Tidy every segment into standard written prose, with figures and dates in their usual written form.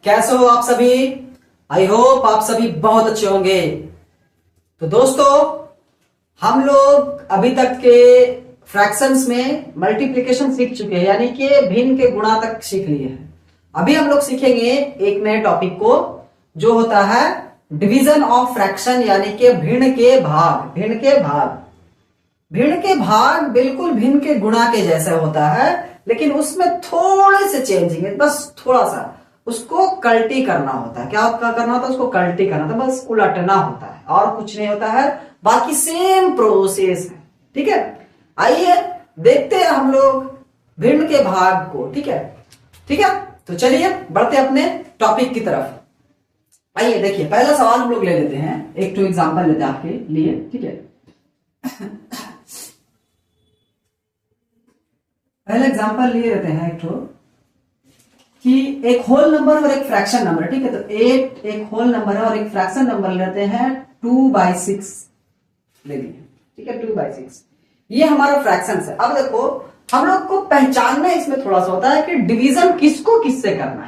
कैसे हो आप सभी। आई होप आप सभी बहुत अच्छे होंगे। तो दोस्तों, हम लोग अभी तक के फ्रैक्शंस में मल्टीप्लिकेशन सीख चुके हैं, यानी कि भिन्न के गुणा तक सीख लिए हैं। अभी हम लोग सीखेंगे एक नए टॉपिक को, जो होता है डिवीजन ऑफ फ्रैक्शन, यानी कि भिन्न के भाग। भिन्न के भाग बिल्कुल भिन्न के गुणा के जैसा होता है, लेकिन उसमें थोड़े से चेंजिंग है, बस थोड़ा सा उसको कल्टी करना होता है। क्या करना होता है? उसको कल्टी करना होता है, बस उलटना होता है और कुछ नहीं होता है। बाकी सेम प्रोसेस है। ठीक है, आइए देखते हैं हम लोग भिन्न के भाग को। ठीक है, तो चलिए बढ़ते अपने टॉपिक की तरफ। आइए देखिए, पहला सवाल हम लोग ले लेते हैं, एक तो एग्जांपल लेते हैं आपके लिए। ठीक है, पहले एग्जांपल लिए रहते हैं एक तो कि एक होल नंबर और एक फ्रैक्शन नंबर। ठीक है, तो एक होल नंबर है और एक फ्रैक्शन नंबर लेते हैं 2/6 ले लिए। ठीक है, 2/6 ये हमारा फ्रैक्शन है। अब देखो, हम लोग को पहचानना इसमें थोड़ा सा होता है कि डिवीजन किसको किससे करना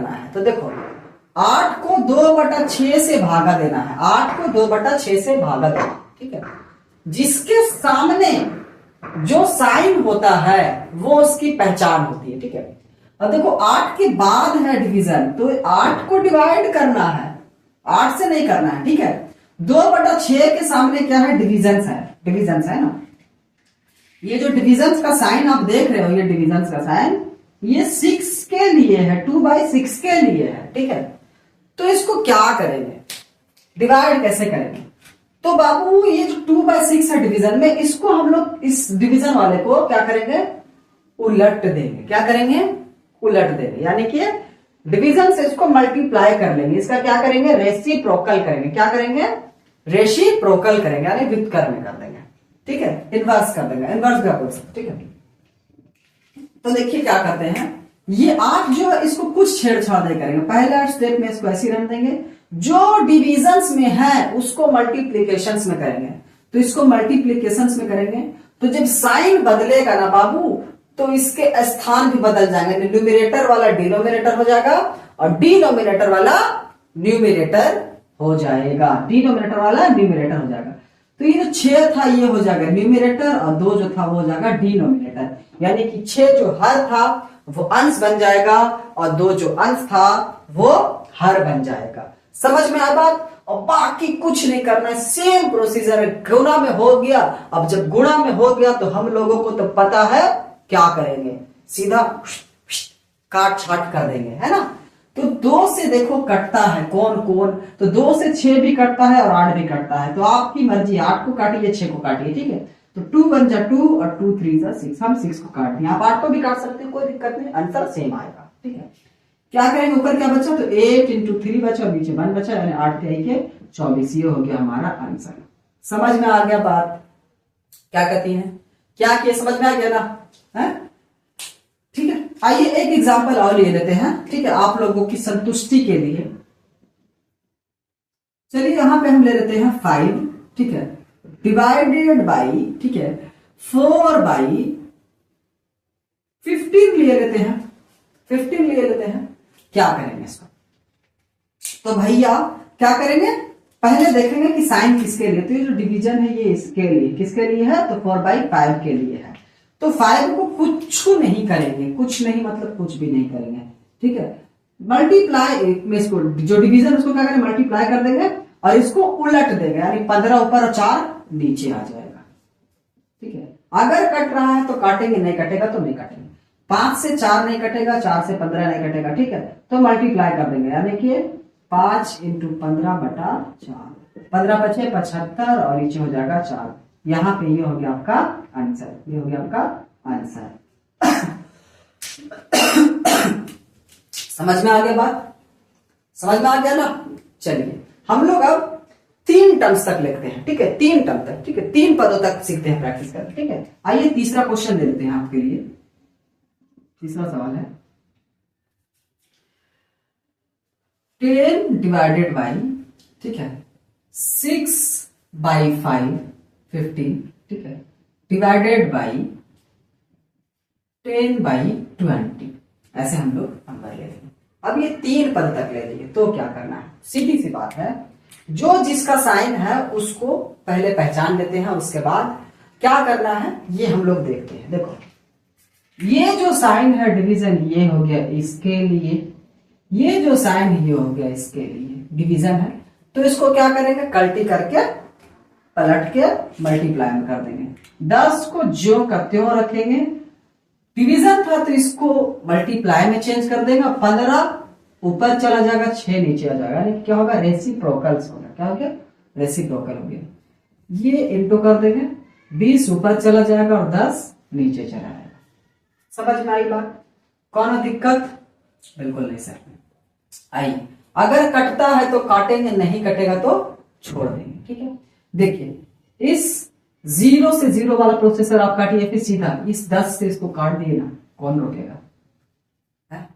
है, तो देखो 8 को 2/6 से भागा देना है, 8 को 2/6 से भागा देना। ठीक है, जिसके सामने जो साइन होता है वो उसकी पहचान होती है। ठीक है, अब देखो 8 के बाद है डिवीजन, तो 8 को डिवाइड करना है, 8 से नहीं करना है। ठीक है, 2/6 के सामने क्या है? डिविजन है ना। ये जो डिविजन का साइन आप देख रहे हो, ये डिविजन का साइन, ये 6 के लिए है, 2/6 के लिए है। ठीक है, तो इसको क्या करेंगे? डिवाइड कैसे करेंगे? तो बाबू, ये जो 2/6 है डिवीजन में, इसको हम लोग इस डिवीजन वाले को क्या करेंगे? उलट देंगे। क्या करेंगे? उलट देंगे, यानी कि डिवीजन से इसको मल्टीप्लाई कर लेंगे। इसका क्या करेंगे? रेसिप्रोकल करेंगे। क्या करेंगे? रेसिप्रोकल करेंगे, यानी व्युत्क्रम कर देंगे। ठीक है, इनवर्स कर देंगे, इनवर्स का बोल सकते। ठीक है, तो देखिए क्या करते हैं, ये 8 जो है इसको कुछ छेड़छाड़ नहीं करेंगे। पहला स्टेप में इसको ऐसे रहने देंगे, जो डिविजन्स में है उसको मल्टीप्लीकेशंस में करेंगे। तो इसको मल्टीप्लीकेशंस में करेंगे, तो जब साइन बदलेगा ना बाबू, तो इसके स्थान भी बदल जाएंगे। न्यूमिनेटर वाला डिनोमिनेटर हो जाएगा और डिनोमिनेटर वाला न्यूमिनेटर हो जाएगा। तो ये जो 6 था ये हो जाएगा न्यूमिनेटर, और 2 जो था वो हो जाएगा डिनोमिनेटर। यानी कि 6 जो हर था वो अंश बन जाएगा और 2 जो अंश था वो हर बन जाएगा। समझ में आया बात? और बाकी कुछ नहीं करना है, सेम प्रोसीजर है। गुणा में हो गया, अब जब गुणा में हो गया तो हम लोगों को तो पता है क्या करेंगे, सीधा काट छाट कर देंगे, है ना। तो 2 से देखो कटता है कौन, तो 2 से 6 भी कटता है और 8 भी कटता है। तो आपकी मर्जी, 8 को काटिए 6 को काटिए। ठीक है, तो 2 1 जा 2 और 2 3 जा 6, हम 6 को काट दिए। आप 8 को भी काट सकते हैं, कोई दिक्कत नहीं, आंसर सेम आएगा। ठीक है, क्या करेंगे? ऊपर क्या बचा? तो 8 × 3 बचा और नीचे 1 बचा, यानी 8 के 24। ये हो गया हमारा आंसर। समझ में आ गया बात क्या कहती है? क्या किया? समझ में आ गया ना? है ठीक है, आइए एक एग्जांपल और ले लेते हैं। ठीक है, आप लोगों की संतुष्टि के लिए। चलिए यहां पे हम ले लेते हैं 5। ठीक है, डिवाइडेड बाई, ठीक है, 4/15 ले लेते हैं। 15 ले लेते हैं। क्या करेंगे इसको? तो भैया क्या करेंगे? पहले देखेंगे कि साइन किसके लिए। तो ये जो डिवीजन है ये इसके लिए, किसके लिए है? तो 4/5 के लिए है। तो 5 को कुछ नहीं करेंगे, कुछ नहीं मतलब कुछ भी नहीं करेंगे। ठीक है, मल्टीप्लाई में इसको, जो डिवीजन उसको क्या करेंगे? मल्टीप्लाई कर देंगे और इसको उलट देंगे, यानी 15 ऊपर और 4 नीचे आ जाएगा। ठीक है, अगर कट रहा है तो काटेंगे, नहीं कटेगा तो नहीं काटेंगे। 5 से 4 नहीं कटेगा, 4 से 15 नहीं कटेगा। ठीक है, तो मल्टीप्लाई कर देंगे, यानी कि 5 × 15/4, 15 बचे 75 और नीचे हो जाएगा 4। यहां पे ये हो गया आपका आंसर, ये हो गया आपका आंसर। समझ में आ गया बात? समझ में आ गया ना? चलिए हम लोग अब 3 टर्म्स तक लिखते हैं। ठीक है, 3 टर्म तक। ठीक है, 3 पदों तक सीखते हैं, प्रैक्टिस करते हैं। ठीक है, आइए तीसरा क्वेश्चन ले लेते हैं आपके लिए। तीसरा सवाल है 10 डिवाइडेड बाई, ठीक है, 6/5 15, ठीक है, डिवाइडेड बाई 10/20। ऐसे हम लोग नंबर ले लेंगे। अब ये 3 पद तक ले लीजिए, तो क्या करना है, सीधी सी बात है, जो जिसका साइन है उसको पहले पहचान लेते हैं, उसके बाद क्या करना है ये हम लोग देखते हैं। देखो ये जो साइन है डिवीजन, ये हो गया इसके लिए, ये जो साइन है ये हो गया इसके लिए, डिवीजन है, तो इसको क्या करेंगे, कल्टी करके पलट के मल्टीप्लाई में कर देंगे। 10 को ज्यों का त्यों रखेंगे, डिवीजन था तो इसको मल्टीप्लाई में चेंज कर देंगे, 15 ऊपर चला जाएगा, 6 नीचे आ जाएगा, यानी क्या होगा, रेसिप्रोकल्स होगा। क्या हो गया, रेसिप्रोकल हो गया। ये इंटू कर देंगे, 20 ऊपर चला जाएगा और 10 नीचे चला जाएगा। समझ में आई बात, कौन दिक्कत, बिल्कुल नहीं सर। आइए, अगर कटता है तो काटेंगे, नहीं कटेगा तो छोड़ देंगे, ठीक है। देखिए इस 0 से 0 वाला प्रोसेसर आप काटिए, फिर सीधा इस 10 से इसको काट दिए ना, कौन रोकेगा, है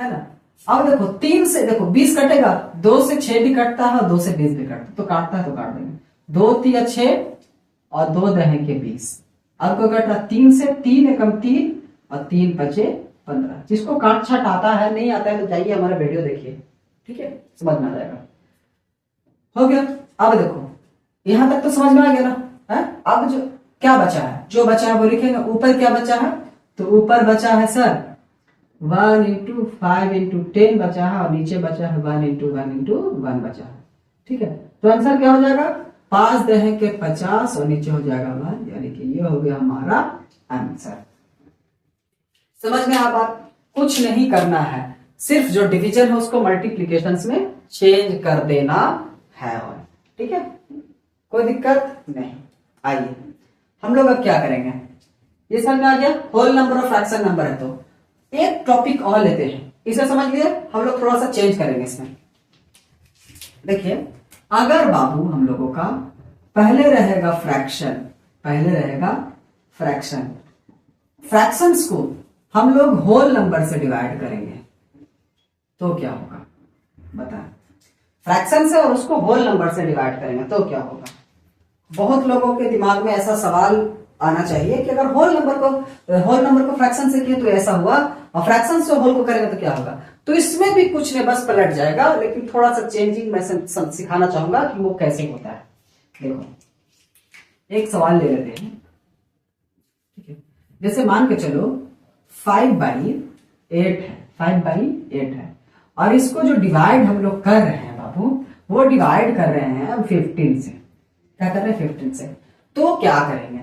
ना। अब देखो 3 से देखो 20 कटेगा, 2 से 6 भी कटता है, 2 से 20 भी कटता है, तो काटता है तो काट देंगे। 2 3 6 और 2 दहे के 20। अब कोई कट रहा 3 से, 3 एकम 3 और 3 बचे 15। जिसको काट छाट आता है, नहीं आता है तो जाइए हमारा वीडियो देखिए, ठीक है, समझ में आ जाएगा। हो गया। अब देखो यहां तक तो समझ में आ गया ना, है। अब जो क्या बचा है, जो बचा है वो लिखेंगे। ऊपर क्या बचा है, तो ऊपर बचा है सर 1 × 5 × 10 बचा है, और नीचे बचा है 1 × 1 × 1 बचा है, ठीक है। तो आंसर क्या हो जाएगा, 5 दहे के 50 और नीचे हो जाएगा 1, यानी कि ये हो गया हमारा आंसर। समझ में आ बात, कुछ नहीं करना है, सिर्फ जो डिवीजन है उसको मल्टीप्लीकेशन में चेंज कर देना है, और ठीक है, कोई दिक्कत नहीं। आइए हम लोग अब क्या करेंगे, ये समझ में आ गया, होल नंबर और फ्रैक्शन नंबर है। तो एक टॉपिक और लेते हैं, इसे समझ लिए, हम लोग थोड़ा सा चेंज करेंगे इसमें। देखिए अगर बाबू हम लोगों का पहले रहेगा फ्रैक्शन, पहले रहेगा फ्रैक्शन, फ्रैक्शंस को हम लोग होल नंबर से डिवाइड करेंगे, तो क्या होगा बता, फ्रैक्शन से और उसको होल नंबर से डिवाइड करेंगे तो क्या होगा। बहुत लोगों के दिमाग में ऐसा सवाल आना चाहिए कि अगर होल नंबर को फ्रैक्शन से किए तो ऐसा हुआ, और फ्रैक्शन से होल को करेंगे तो क्या होगा। तो इसमें भी कुछ नहीं, बस पलट जाएगा, लेकिन थोड़ा सा चेंजिंग मैं सिखाना चाहूंगा कि वो कैसे होता है। देखो एक सवाल ले लेते हैं, ठीक है। जैसे मान के चलो 5/8 है, 5/8 है, और इसको जो डिवाइड हम लोग कर रहे हैं बाबू, वो डिवाइड कर रहे हैं 15 से। क्या कर रहे हैं, 15 से। तो क्या करेंगे,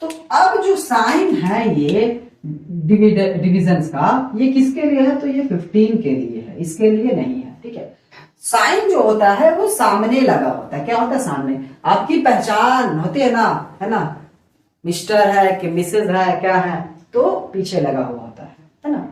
तो अब जो साइन है ये डिविजन्स का, ये किसके लिए है, तो ये 15 के लिए है, इसके लिए नहीं है, ठीक है। साइन जो होता है वो सामने लगा होता है। क्या होता है, सामने आपकी पहचान होती है ना, है ना, मिस्टर है कि मिसेज है, क्या है, तो पीछे लगा हुआ होता है ना।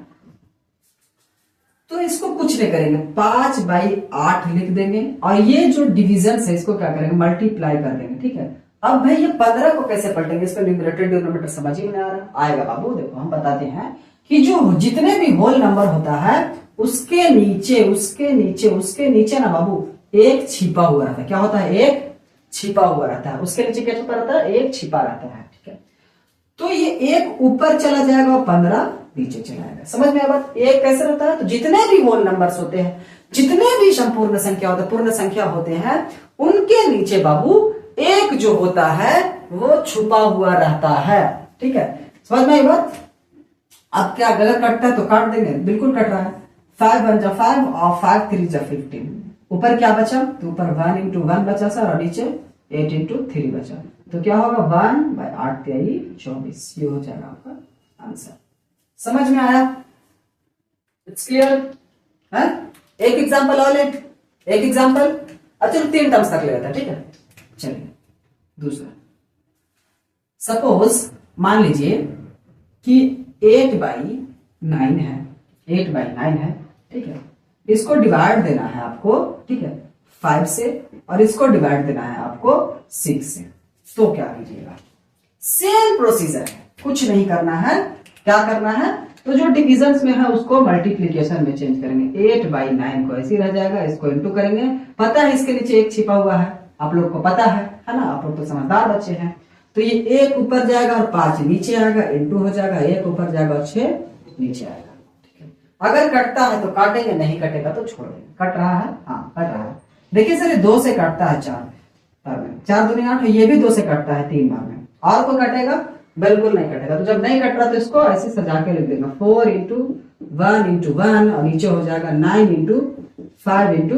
तो इसको कुछ नहीं करेंगे, 5/8 लिख देंगे, और ये जो डिवीजन है इसको क्या करेंगे, मल्टीप्लाई कर देंगे, ठीक है। अब भाई ये 15 को कैसे पलटेंगे, इसका न्यूमरेटर डिनोमिनेटर समझ ही नहीं आ रहा, आएगा बाबू। देखो हम बताते हैं कि जो जितने भी होल नंबर होता है उसके नीचे ना बाबू एक छिपा हुआ रहता है। क्या होता है, एक छिपा हुआ रहता है, उसके नीचे क्या छुपा रहता है, एक छिपा रहता है, ठीक है। तो ये एक ऊपर चला जाएगा और 15 नीचे चला जाएगा। समझ में आया बात, एक कैसे रहता है, तो जितने भी होल नंबर्स होते हैं, जितने भी संपूर्ण संख्या होते हैं, पूर्ण संख्या होते हैं, उनके नीचे बाबू एक जो होता है वो छुपा हुआ रहता है, ठीक है। समझ में आई बात। अब क्या गलत कटता है तो काट देंगे, बिल्कुल कट रहा है। 5 1 जा 5 और 5 3 जा 15। ऊपर क्या बचा, तो ऊपर 1 × 1 बचा सर, और नीचे 8 × 3 बचा, तो क्या होगा 1/8 = 24। ये हो जाएगा आपका आंसर। समझ में आया, इट्स क्लियर है। एक एग्जांपल और ले, एक एग्जांपल, अच्छा 3 टर्म्स तक ले लेते हैं, ठीक है। चलिए दूसरा, सपोज मान लीजिए कि 8/9 है, 8/9 है, ठीक है। इसको डिवाइड देना है आपको, ठीक है, 5 से, और इसको डिवाइड देना है आपको 6 से। तो क्या कीजिएगा, सेम प्रोसीजर है, कुछ नहीं करना है। क्या करना है, तो जो डिविजन्स में है उसको मल्टीप्लीकेशन में चेंज करेंगे। 8/9 को ऐसे ही रह जाएगा, इसको इंटू करेंगे। पता है इसके नीचे एक छिपा हुआ है, आप लोग को पता है ना, आप लोग तो समझदार बच्चे हैं। तो ये 1 ऊपर जाएगा और 5 नीचे आएगा, इंटू हो जाएगा, 1 ऊपर जाएगा और 6 नीचे आएगा, ठीक है। अगर कटता है तो काटेंगे, नहीं कटेगा तो छोड़ देंगे। कट रहा है, हाँ कट रहा है। देखिए सर ये 2 से कटता है 4 बार में, 4 दूनी 8, ये भी 2 से कटता है 3 बार में। और को कटेगा? बिल्कुल नहीं कटेगा। तो जब नहीं कट रहा तो इसको ऐसे सजा के लिख देगा 4 इंटू 1 इंटू 1 और नीचे हो जाएगा 9 इंटू 5 इंटू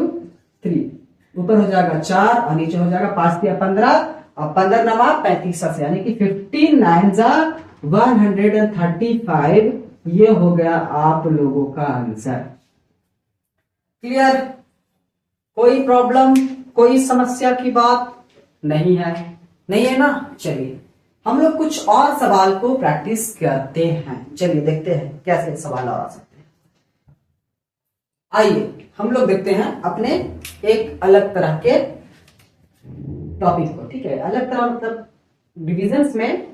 3, ऊपर हो जाएगा 4 और नीचे हो जाएगा 5 दिया 15 और 15 नमा 35 से, यानी कि 15 9 जा 135। ये हो गया आप लोगों का आंसर। क्लियर? कोई प्रॉब्लम, कोई समस्या की बात नहीं है? नहीं है ना? चलिए हम लोग कुछ और सवाल को प्रैक्टिस करते हैं। चलिए देखते हैं कैसे सवाल और आ सकते हैं। आइए हम लोग देखते हैं अपने एक अलग तरह के टॉपिक को। ठीक है, अलग तरह मतलब डिविजन्स में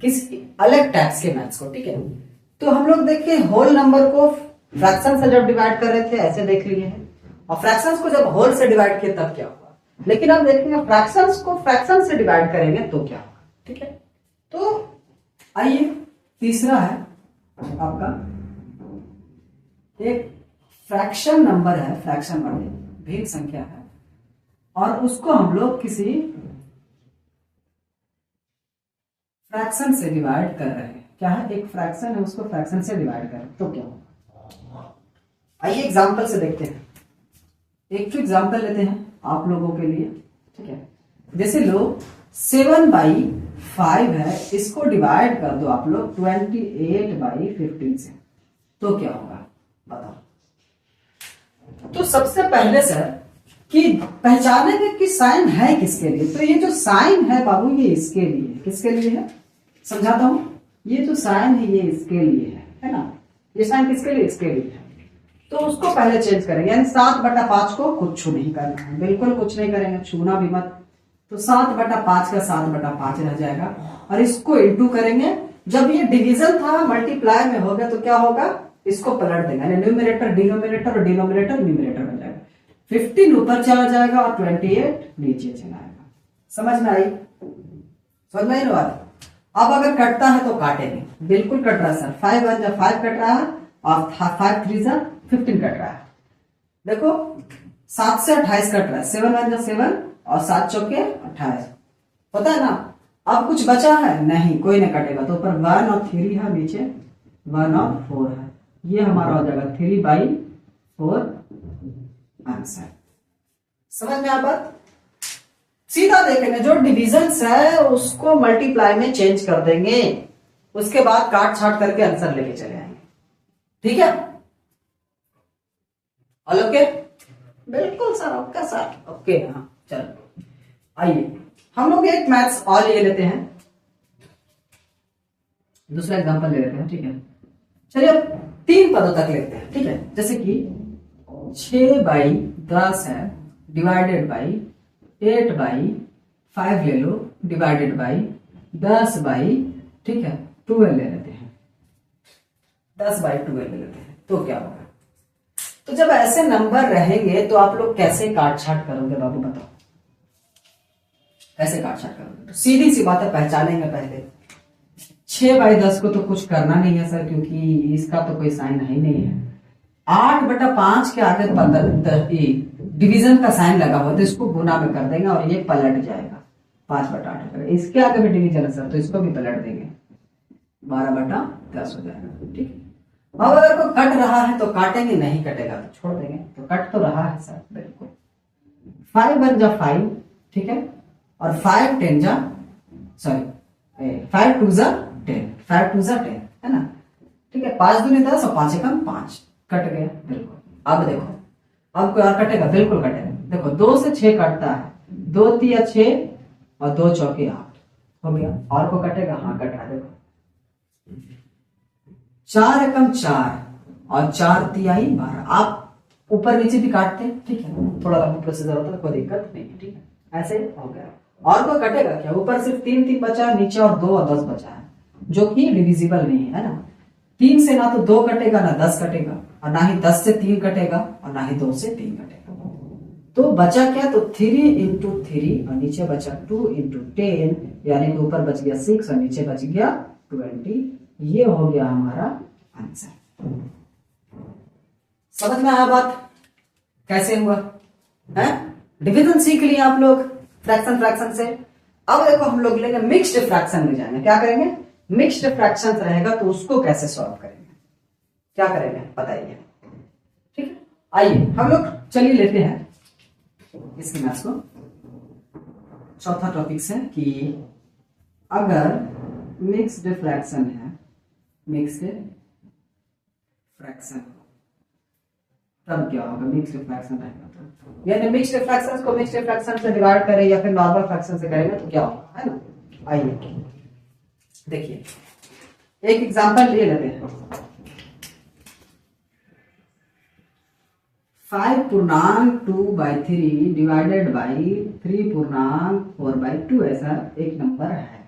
किस अलग टाइप्स के मैथ्स को। ठीक है, तो हम लोग देखिए होल नंबर को फ्रैक्शन से जब डिवाइड कर रहे थे ऐसे देख लिए हैं, और फ्रैक्शंस को जब होल से डिवाइड किए तब क्या हुआ। लेकिन अब देखेंगे फ्रैक्शंस को फ्रैक्शन से डिवाइड करेंगे तो क्या होगा। ठीक है, तो आइए तीसरा है आपका एक फ्रैक्शन नंबर है, फ्रैक्शन वाले भेद संख्या है, और उसको हम लोग किसी फ्रैक्शन से डिवाइड कर रहे हैं। क्या है? एक फ्रैक्शन है, उसको फ्रैक्शन से डिवाइड कर रहे हैं तो क्या होगा। आइए एग्जांपल से देखते हैं। एक तो एग्जांपल लेते हैं आप लोगों के लिए। ठीक है, जैसे लो 7/5 है, इसको डिवाइड कर दो आप लोग 28/15 से, तो क्या होगा बताओ। तो सबसे पहले सर कि पहचानेंगे कि साइन है किसके लिए। तो ये जो साइन है बाबू ये इसके लिए है। किसके लिए है समझाता हूं। ये जो साइन है ये इसके लिए है ना। ये साइन किसके लिए? इसके लिए है। तो उसको पहले चेंज करेंगे, यानी 7/5 को कुछ नहीं करना है, बिल्कुल कुछ नहीं करेंगे, छूना भी मत। तो 7/5 का 7/5 रह जाएगा, और इसको इंटू करेंगे। जब ये डिवीजन था मल्टीप्लाई में हो गया तो क्या होगा, इसको पलट देंगे, यानी न्यूमरेटर डिनोमिनेटर और डिनोमिनेटर न्यूमरेटर बन जाएगा। 15 ऊपर चला जाएगा और 28 नीचे चला आएगा। समझ में आई? समझ में आई बात? अब अगर कटता है तो काटेंगे, बिल्कुल कट रहा है सर। 5 1 जा 5 कट रहा है और 5 3 जा 15 कट रहा है। देखो 7 से 28 कट रहा है, 7 1 जा 7 और 7 चौके 28, पता है ना। अब कुछ बचा है? नहीं, कोई नहीं कटेगा। तो ऊपर 1 और 3 है, नीचे 1 और 4 है। ये हमारा हो जाएगा 3/4 आंसर। समझ में आ बात? सीधा देखेंगे, जो डिविजन्स है उसको मल्टीप्लाई में चेंज कर देंगे, उसके बाद काट छाट करके आंसर लेके चले आएंगे। ठीक है, ऑल ओके? बिल्कुल सर, ओके सर, ओके। हाँ चलो आइए हम लोग एक मैथ्स और ले लेते हैं, दूसरा एग्जांपल ले लेते हैं। ठीक है, चलिए अब 3 पदों तक लेते हैं। ठीक है, जैसे कि 6/10 है डिवाइडेड बाई 8/5 ले लो डिवाइडेड बाई 10/, ठीक है 12 ले लेते हैं, 10/12 ले लेते हैं, तो क्या होगा। तो जब ऐसे नंबर रहेंगे तो आप लोग कैसे काट छाट करोगे बाबू बताओ, कैसे काट छाट करोगे। तो सीधी सी बात है, पहचानेंगे पहले। 6/10 को तो कुछ करना नहीं है सर, क्योंकि इसका तो कोई साइन है ही नहीं है। 8/5 के आगे 15 डिवीजन का साइन लगा हुआ, तो इसको गुना में कर देंगे और ये पलट जाएगा 5/8। इसके आगे भी डिवीजन है सर, तो इसको भी पलट देंगे, 12/10 हो जाएगा। ठीक है, अब अगर कोई कट रहा है तो काटेंगे, नहीं कटेगा तो छोड़ देंगे। तो कट तो रहा है सर, बिल्कुल 5 1 जा 5, ठीक है, और 5 10 जा, सॉरी 5 2 जा 10, 5 2 जा 10 है ना। ठीक है, 5 दूनी 10 और 5 एकम 5, कट गया बिल्कुल। अब देखो, अब कोई और कटेगा, बिल्कुल कटेगा। देखो 2 से 6 कटता है, 2 3 6 और 2 चौके 8 हो गया। और को कटेगा, हाँ कट रहा। देखो 4 एकम 4 और 4 तिहाई 12। आप ऊपर नीचे भी काटते हैं, ठीक है, थोड़ा लंबा प्रोसीजर होता है, कोई दिक्कत नहीं है। ठीक है, ऐसे हो गया। और को कटेगा क्या, ऊपर सिर्फ 3 3 बचा, नीचे और 2 और 10 बचा है, जो कि डिविजिबल नहीं है ना। 3 से ना तो 2 कटेगा ना 10 कटेगा, और ना ही 10 से 3 कटेगा और ना ही 2 से 3 कटेगा। तो बचा क्या, तो 3 इंटू 3 और नीचे बचा 2 इंटू 10, यानी कि ऊपर बच गया 6 और नीचे बच गया 20। ये हो गया हमारा आंसर। समझ में आया बात कैसे हुआ है? डिवीजन सीख लिए आप लोग फ्रैक्शन फ्रैक्शन से। अब देखो हम लोग लेंगे मिक्स्ड फ्रैक्शन में जाएंगे। क्या करेंगे? मिक्स्ड फ्रैक्शन रहेगा तो उसको कैसे सॉल्व करेंगे, क्या करेंगे बताइए। ठीक है, आइए हम लोग चलिए लेते हैं इसके मैथ्स को। चौथा टॉपिक से कि अगर मिक्स्ड फ्रैक्शन है, मिक्स्ड फ्रैक्शन तब क्या होगा? मिक्स्ड फ्रैक्शन रहेगा तो यानी मिक्स्ड फ्रैक्शंस को मिक्स्ड फ्रैक्शन से डिवाइड करें या फिर नॉर्मल फ्रैक्शन से करेंगे तो क्या होगा, है ना। आइए देखिए एक एग्जांपल ले लेते हैं। 5.2/3 डिवाइडेड बाई 3.4/2 ऐसा एक नंबर है।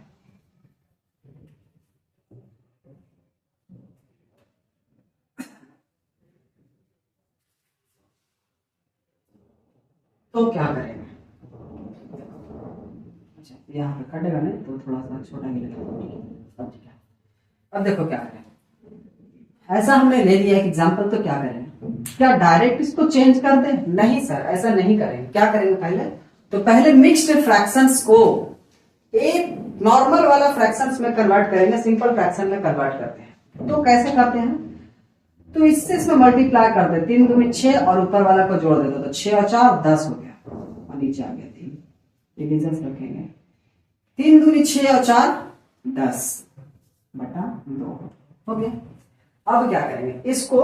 तो क्या करेंगे? अच्छा यहाँ पे कटेगा नहीं तो थोड़ा सा छोटा ही लगेगा। अब देखो क्या करें, ऐसा हमने ले लिया एक एग्जांपल, तो क्या करेंगे? क्या डायरेक्ट इसको चेंज कर दें? नहीं सर, ऐसा नहीं करेंगे। क्या करेंगे पहले? तो पहले मिक्स्ड फ्रैक्शंस को एक नॉर्मल वाला फ्रैक्शंस में कन्वर्ट करेंगे, सिंपल फ्रैक्शन में कन्वर्ट करते हैं। तो कैसे करते हैं? तो इससे इसमें मल्टीप्लाई कर दे, 3 दूनी 6 और ऊपर वाला को जोड़ देते तो 6 और 4 10 हो गया और नीचे आ गया 3। डिविजन रखेंगे 3 दूनी 6 और 4 10/2 हो गया। अब क्या करेंगे? इसको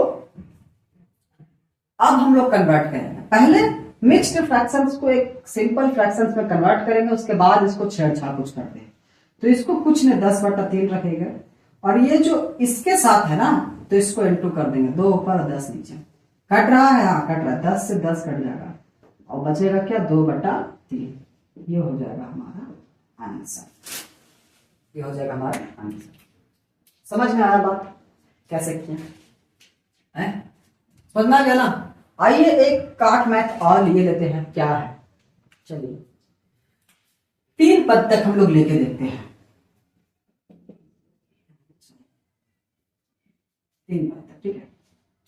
अब हम लोग कन्वर्ट करेंगे। पहले मिक्स्ड फ्रैक्शंस को एक सिंपल फ्रैक्शंस में कन्वर्ट करेंगे, उसके बाद इसको छेड़छाड़ कुछ करते हैं। तो इसको कुछ ने 10/3 रखेगा और ये जो इसके साथ है ना तो इसको इंटू कर देंगे, 2 ऊपर 10 नीचे। कट रहा है? हाँ कट रहा है, 10 से 10 कट जाएगा और बचेगा क्या? 2/3। ये हो जाएगा हमारा आंसर, ये हो जाएगा हमारा आंसर। समझ में आया बात कैसे किया है? समझ में आ गया ना। आइए एक काट मैथ और लिए लेते हैं। क्या है? चलिए 3 पद तक हम लोग लेके देखते हैं। 3 पद तक, ठीक है।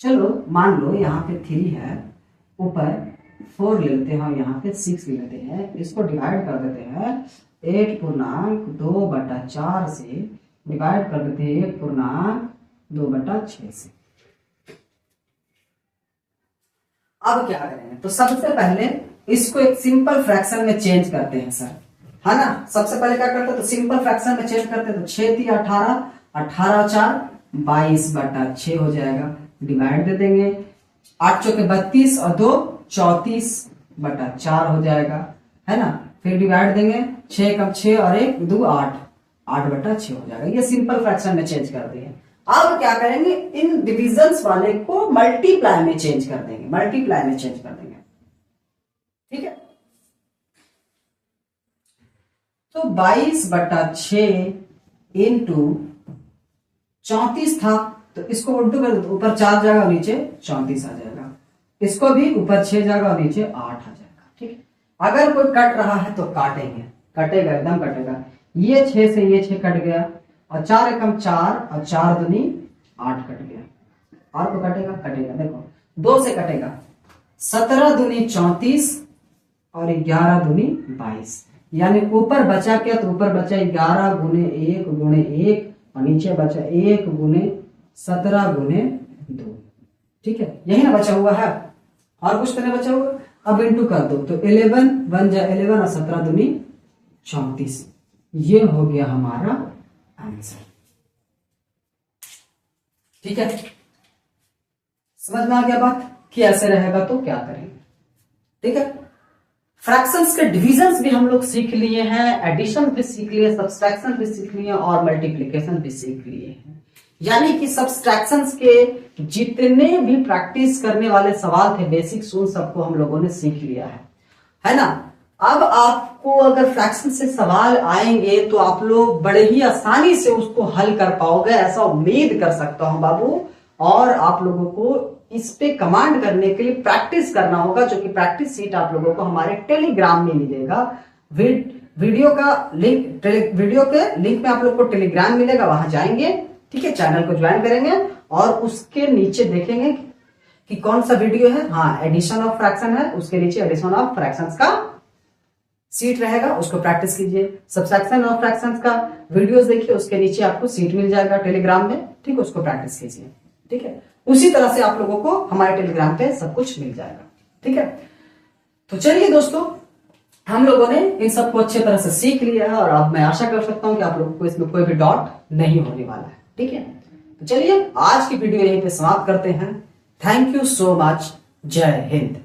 चलो मान लो यहाँ पे 3 है, ऊपर 4 ले लेते हैं और यहाँ पे 6 ले लेते हैं। इसको डिवाइड कर देते हैं 8.2/4 से, डिवाइड कर देते हैं 1.2/6 से। अब क्या करेंगे? तो सबसे पहले इसको एक सिंपल फ्रैक्शन में चेंज करते हैं सर, है ना। सबसे पहले क्या करते हैं? तो सिंपल फ्रैक्शन में चेंज करते हैं। तो 6 3 18, 18 4 22/6 हो जाएगा। डिवाइड दे देंगे, 8 चौके 32 और 2 34/4 हो जाएगा, है ना। फिर डिवाइड देंगे, 6 कम 6 और 1 2 8, 8/6 हो जाएगा। ये सिंपल फ्रैक्शन में चेंज कर दिए। अब क्या करेंगे? इन डिविजन्स वाले को मल्टीप्लाई में चेंज कर देंगे, मल्टीप्लाई में चेंज कर देंगे, ठीक है। तो 22/6 इंटू 34 था तो इसको उल्टू कर दो, ऊपर 4 जाएगा और नीचे 34 आ जाएगा। इसको भी ऊपर 6 जाएगा और नीचे 8 आ जाएगा, ठीक है। अगर कोई कट रहा है तो काटेंगे, कटेगा एकदम कटेगा। ये 6 से ये 6 कट गया और 4 एकम 4 और 4 दूनी 8 कट गया। और तो कटेगा, कटेगा देखो 2 से कटेगा, 17 दूनी 34 और 11 दूनी 22, यानी ऊपर बचा क्या? तो ऊपर बचा 11 गुने 1 गुने 1 और नीचे बचा 1 गुने 17 गुने 2, ठीक है। यही ना बचा हुआ है, और कुछ तो नहीं बचा हुआ। अब इंटू कर दो तो 11 बन जाए 11 और 17 दूनी 34। ये हो गया हमारा आंसर, ठीक है। समझ में आ गया बात कि ऐसे रहेगा तो क्या करेंगे, ठीक है। फ्रैक्शंस के डिविजन्स भी हम लोग सीख लिए हैं, एडिशन भी सीख लिए, सब्सट्रैक्शन भी सीख लिए और मल्टीप्लिकेशन भी सीख लिए हैं। यानी कि सब्सट्रैक्शंस के जितने भी प्रैक्टिस करने वाले सवाल थे बेसिक्स उन सबको हम लोगों ने सीख लिया है ना। अब आपको अगर फ्रैक्शन से सवाल आएंगे तो आप लोग बड़े ही आसानी से उसको हल कर पाओगे, ऐसा उम्मीद कर सकता हूं बाबू। और आप लोगों को इस पे कमांड करने के लिए प्रैक्टिस करना होगा, जो कि प्रैक्टिस शीट आप लोगों को हमारे टेलीग्राम में मिलेगा। वीडियो के लिंक में आप लोग को टेलीग्राम मिलेगा, वहां जाएंगे, ठीक है। चैनल को ज्वाइन करेंगे और उसके नीचे देखेंगे कि कौन सा वीडियो है। हाँ, एडिशन ऑफ फ्रैक्शन है, उसके नीचे एडिशन ऑफ फ्रैक्शंस का सीट रहेगा, उसको प्रैक्टिस कीजिए। सब्सट्रैक्शन ऑफ फ्रैक्शंस का वीडियोस देखिए, उसके नीचे आपको सीट मिल जाएगा टेलीग्राम में, ठीक है, उसको प्रैक्टिस कीजिए। ठीक है, उसी तरह से आप लोगों को हमारे टेलीग्राम पे सब कुछ मिल जाएगा। ठीक है, तो चलिए दोस्तों, हम लोगों ने इन सबको अच्छे तरह से सीख लिया है और अब मैं आशा कर सकता हूं कि आप लोगों को इसमें कोई भी डाउट नहीं होने वाला है। ठीक है, तो चलिए आज की वीडियो यहीं पे समाप्त करते हैं। Thank you so much. जय हिंद।